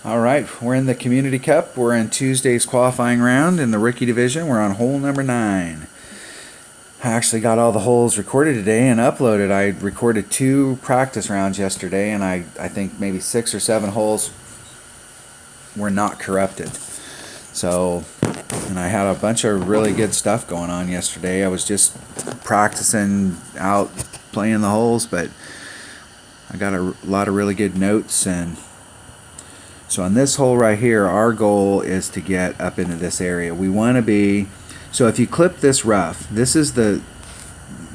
All right, we're in the Community Cup. We're in Tuesday's qualifying round in the rookie division. We're on hole number 9. I actually got all the holes recorded today and uploaded. I recorded 2 practice rounds yesterday, and I think maybe 6 or 7 holes were not corrupted. So, and I had a bunch of really good stuff going on yesterday. I was just practicing out playing the holes, but I got a lot of really good notes. And so on this hole right here, our goal is to get up into this area. We want to be, so if you clip this rough, this is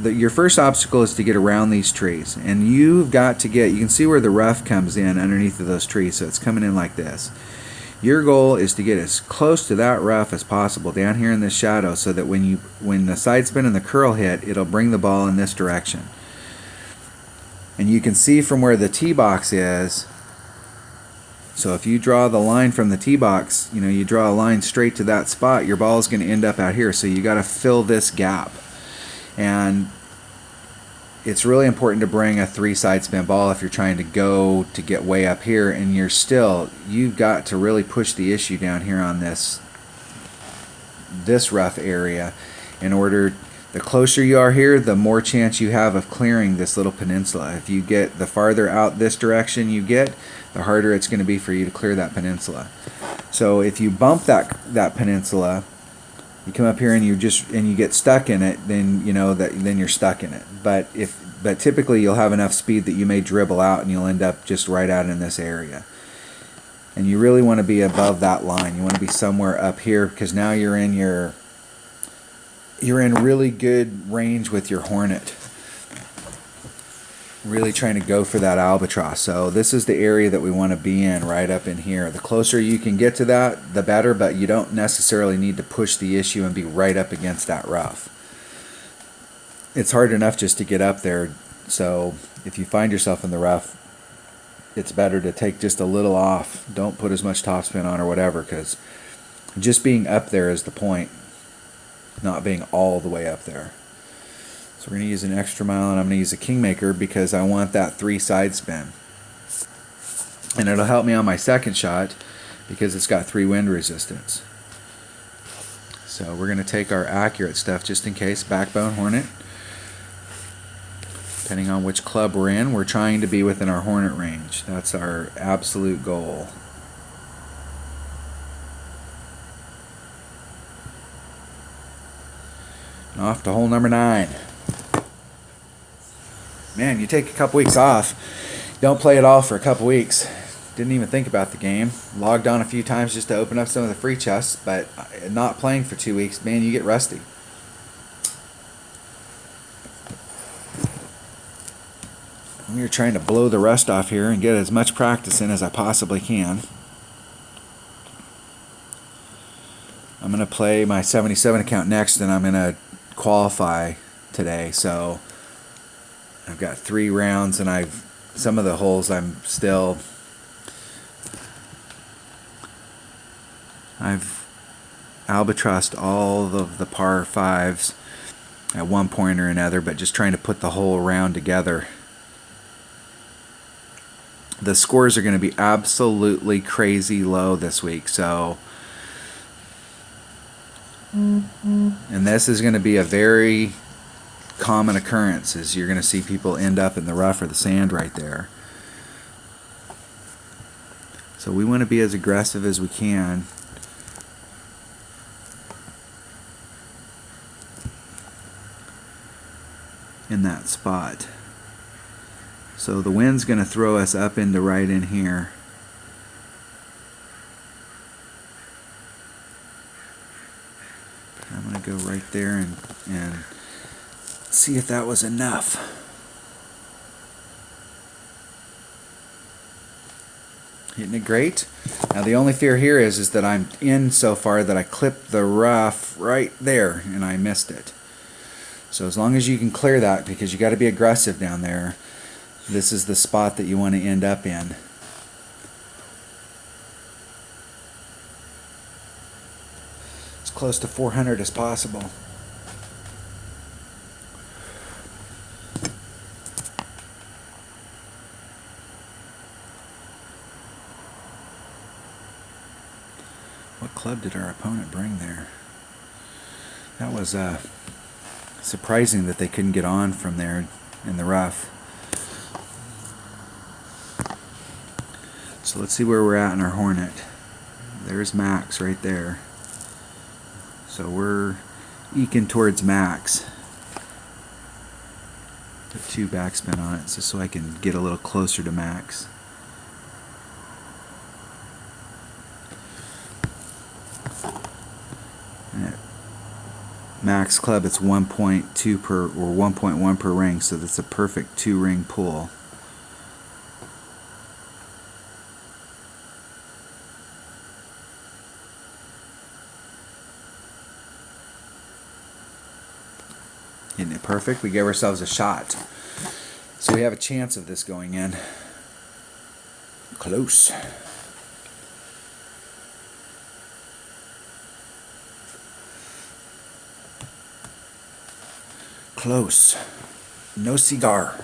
your first obstacle is to get around these trees. And you've got to get, you can see where the rough comes in underneath of those trees, so it's coming in like this. Your goal is to get as close to that rough as possible down here in this shadow, so that when the side spin and the curl hit, it'll bring the ball in this direction. And you can see from where the tee box is. So if you draw the line from the tee box, you draw a line straight to that spot, your ball is going to end up out here. So you got to fill this gap. And it's really important to bring a 3 side spin ball if you're trying to get way up here, and you've got to really push the issue down here on this rough area. The closer you are here, the more chance you have of clearing this little peninsula. If you get the farther out this direction you get, the harder it's going to be for you to clear that peninsula. So if you bump that peninsula, you come up here and you get stuck in it, then then you're stuck in it. But typically you'll have enough speed that you may dribble out and you'll end up just right out in this area. And you really want to be above that line. You want to be somewhere up here, because now you're in really good range with your Hornet. Really trying to go for that albatross. So this is the area that we want to be in, right up in here. The closer you can get to that, the better, but you don't necessarily need to push the issue and be right up against that rough. It's hard enough just to get up there, so if you find yourself in the rough, it's better to take just a little off. Don't put as much topspin on or whatever, because just being up there is the point, not being all the way up there. So we're going to use an extra mile, and I'm going to use a Kingmaker because I want that 3 side spin. And it'll help me on my second shot because it's got 3 wind resistance. So we're going to take our accurate stuff just in case. Backbone Hornet. Depending on which club we're in, we're trying to be within our Hornet range. That's our absolute goal. And off to hole number 9. Man, you take a couple weeks off, don't play at all for a couple weeks. Didn't even think about the game. Logged on a few times just to open up some of the free chests, but not playing for 2 weeks, man, you get rusty. I'm here trying to blow the rust off here and get as much practice in as I possibly can. I'm going to play my 77 account next, and I'm going to qualify today, so I've got 3 rounds, and some of the holes I've albatrossed all of the par 5s at one point or another, but just trying to put the whole round together. The scores are going to be absolutely crazy low this week, so and this is going to be a very common occurrence, is you're going to see people end up in the rough or the sand right there. So we want to be as aggressive as we can. In that spot. So the wind's going to throw us up into right in here. I'm going to go right there and see if that was enough. Hitting it great. Now the only fear here is that I'm in so far that I clipped the rough right there and I missed it. So as long as you can clear that, because you got to be aggressive down there, this is the spot that you want to end up in. As close to 400 as possible. What club did our opponent bring there? That was surprising that they couldn't get on from there in the rough. So let's see where we're at in our Hornet. There's max right there. So we're eking towards max. Put 2 backspin on it just so I can get a little closer to max. And at max club it's 1.2 per or 1.1 per ring, so that's a perfect 2-ring pull. Isn't it perfect? We gave ourselves a shot. So we have a chance of this going in. Close. Close. No cigar.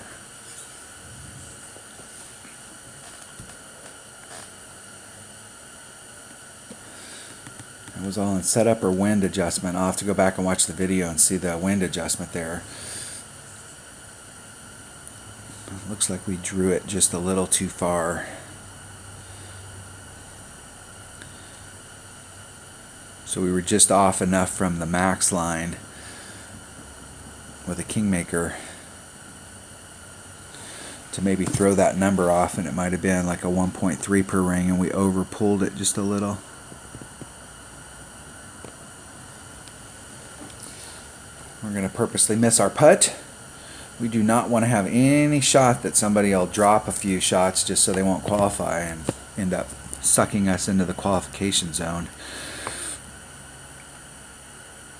It was all in setup or wind adjustment. I'll have to go back and watch the video and see the wind adjustment there. It looks like we drew it just a little too far. So we were just off enough from the max line with a kingmaker to maybe throw that number off, and it might have been like a 1.3 per ring, and we over pulled it just a little. We're going to purposely miss our putt. We do not want to have any shot that somebody will drop a few shots just so they won't qualify and end up sucking us into the qualification zone.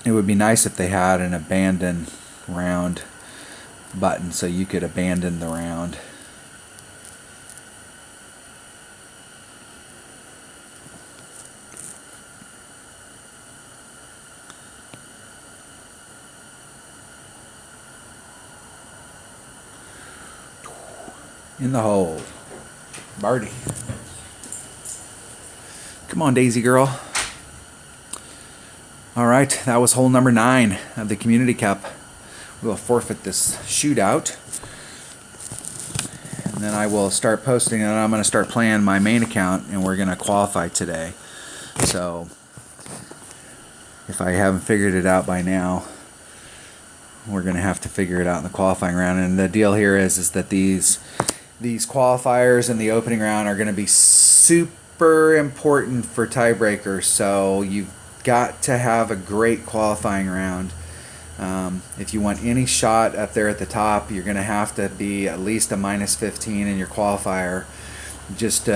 It would be nice if they had an abandon round button so you could abandon the round. In the hole. Birdie. Come on, Daisy girl. Alright, that was hole number 9 of the Community Cup. We will forfeit this shootout. And then I will start posting, and I'm going to start playing my main account, and we're going to qualify today. So, if I haven't figured it out by now, we're going to have to figure it out in the qualifying round. And the deal here is that these qualifiers in the opening round are going to be super important for tiebreakers, so you've got to have a great qualifying round. If you want any shot up there at the top, you're going to have to be at least a minus 15 in your qualifier. Just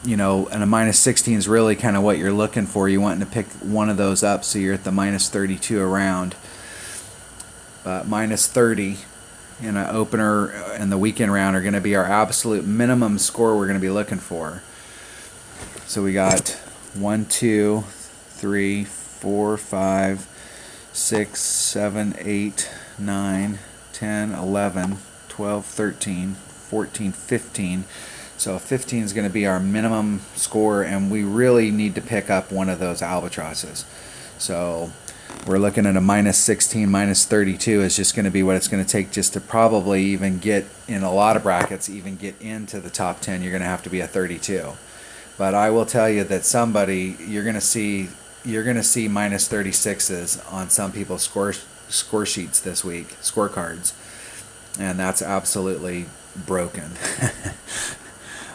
you know, and a minus 16 is really kind of what you're looking for. You want to pick one of those up so you're at the minus 32 a round. Minus 30 in an opener and the weekend round are going to be our absolute minimum score we're going to be looking for. So we got 1, 2, 3, 4, 5, 6, 7, 8, 9, 10, 11, 12, 13, 14, 15. So 15 is going to be our minimum score, and we really need to pick up one of those albatrosses. So we're looking at a minus 16, minus 32 is just going to be what it's going to take just to probably even get, in a lot of brackets, even get into the top 10. You're going to have to be a 32. But I will tell you that you're going to see minus 36s on some people's score sheets this week, scorecards, and that's absolutely broken.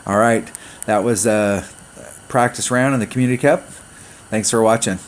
All right, that was a practice round in the Community Cup. Thanks for watching.